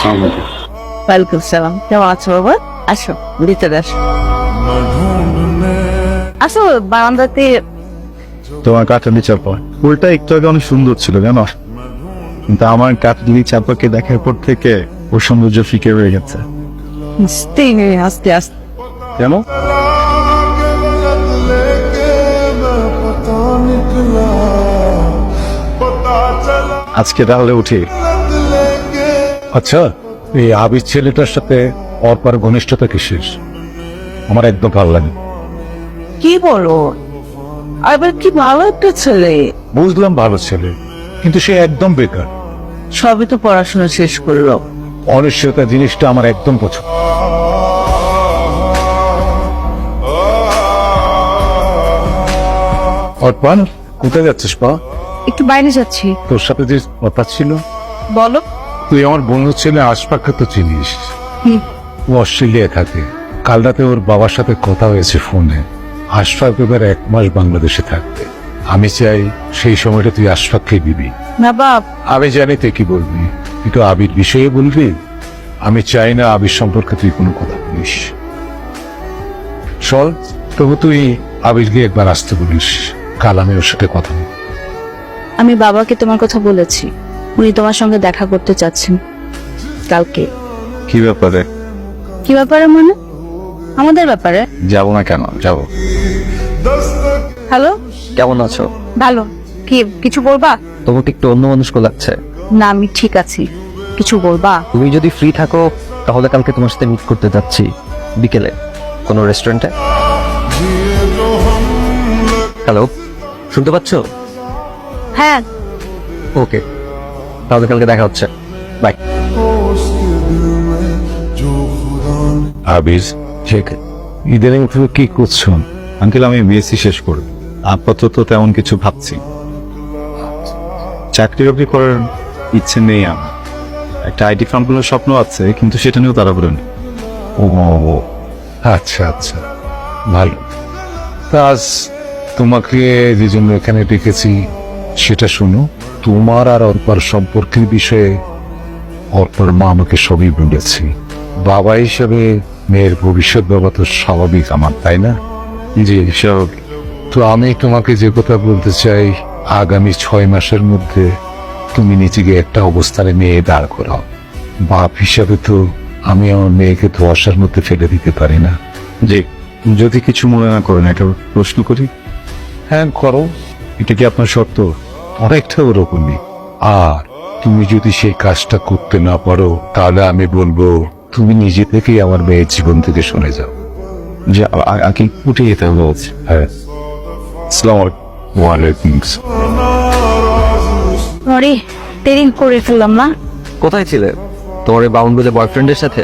ওয়ালাইকুম সালাম, কেমন আছো বাবা? আসো ভিতরে আসো। আসো বারান্দাতে। তোমার কাঠালি চাপা ফুলটা একটু আগে অনেক সুন্দর ছিল জানো, কিন্তু আমার কাঠালি চাপাকে দেখার পর থেকে ওর সৌন্দর্য ফিকে হয়ে গেছে। আস্তে আস্তে আস্তে। কেন? আজকে তাহলে উঠি। আচ্ছা, এই আবির ছেলেটার সাথে অর্পার ঘনিষ্ঠতা কিসের? আমার একদম ভালো লাগে। কি বলো? আবার কি ভালো একটা ছেলে। বুঝলাম ভালো ছেলে, কিন্তু সে একদম বেকার। সবই তো পড়াশোনা শেষ করলো। অনিশ্চয়তা জিনিসটা আমার একদম পছন্দ। অর্পান, কোথায় যাচ্ছিস পা? একটু বাইরে যাচ্ছি। তোর সাথে যে কথা ছিল, বলো। তুই আমার বন্ধু ছেলে আশফাককে তো চিনিস। ও অস্ট্রেলিয়ায় থাকে। কাল রাতে ওর বাবার সাথে কথা হয়েছে ফোনে। আশফাক এবার 1 মাস বাংলাদেশে থাকবে। আমি চাই সেই সময়টা তুই আশফাককে দিবি। না বাপ, আমি জানি তুই কি বলবি, তুই তো আবির বিষয়ে বলবি। আমি চাই না আবির সম্পর্কে তুই কোনো কথা বলিস। চল, তবু তুই আবিরকে একবার আসতে বলিস। কাল আমি ওর সাথে কথা বলবো। আমি বাবাকে তোমার কথা বলেছি, উনি তোমার সঙ্গে দেখা করতে চাচ্ছেন কালকে। কি ব্যাপারে? কি ব্যাপারে মানে? আমাদের ব্যাপারে। যাবো না কেন? যাবো। হ্যালো, কেমন আছো? ভালো। কি কিছু বলবা? তোমাকে একটু অন্যমনস্ক লাগছে। না, আমি ঠিক আছি। কিছু বলবা? তুমি যদি ফ্রি থাকো তাহলে কালকে তোমার সাথে মিট করতে যাচ্ছি বিকেলে কোনো রেস্টুরেন্টে। হ্যালো, শুনতে পাচ্ছ? হ্যাঁ। ওকে, তাহলে কালকে দেখা হচ্ছে। বাই। আবির, ঠিক ইদানিং তুমি কি করছো? আঙ্কেল, আমি বিএসসি শেষ করব, আপাতত তেমন কিছু ভাবছি। চাকরি বাকরি করার ইচ্ছে নেই আমার। একটা আইটি ফার্মগুলোর স্বপ্ন আছে, কিন্তু সেটা নিয়েও তারা বলেন। ও আচ্ছা আচ্ছা, ভালো। তা আজ তোমাকে যে জন্য এখানে ডেকেছি সেটা শুনো। তোমার আর অর্পার সম্পর্কের বিষয়ে অর্পার মা আমাকে সবই বলেছি। বাবা হিসেবে মেয়ের ভবিষ্যৎ বাবা তো স্বাভাবিক আমার, তাই না? জি স্বাভাবিক। তো আমি তোমাকে যে কথা বলতে চাই, আগামী 6 মাসের মধ্যে তুমি নিজেকে একটা অবস্থানে মেয়ে দাঁড় করাও। বাপ হিসাবে তো আমি আমার মেয়েকে ধোঁয়াশার মধ্যে ফেলে দিতে পারি না। জি, যদি কিছু মনে না করেন একটা প্রশ্ন করি। হ্যাঁ করো। এটা কি আপনার শর্ত? অনেকটা ওরকমই। আর তুমি যদি সেই কাজটা করতে না পারো, তাহলে আমি বলবো তুমি নিজে থেকেই আমার মেয়ের জীবন থেকে সরে যাও। যে আগে উঠে যেতে হবে বলছি। হ্যাঁ। আসসালামু আলাইকুম। ওয়ালাইকুম আসসালাম। সরি, দেরি করে ফেললাম না। কোথায় ছিলে? তোমার এই বাউন্ডুলে বয়ফ্রেন্ডের সাথে?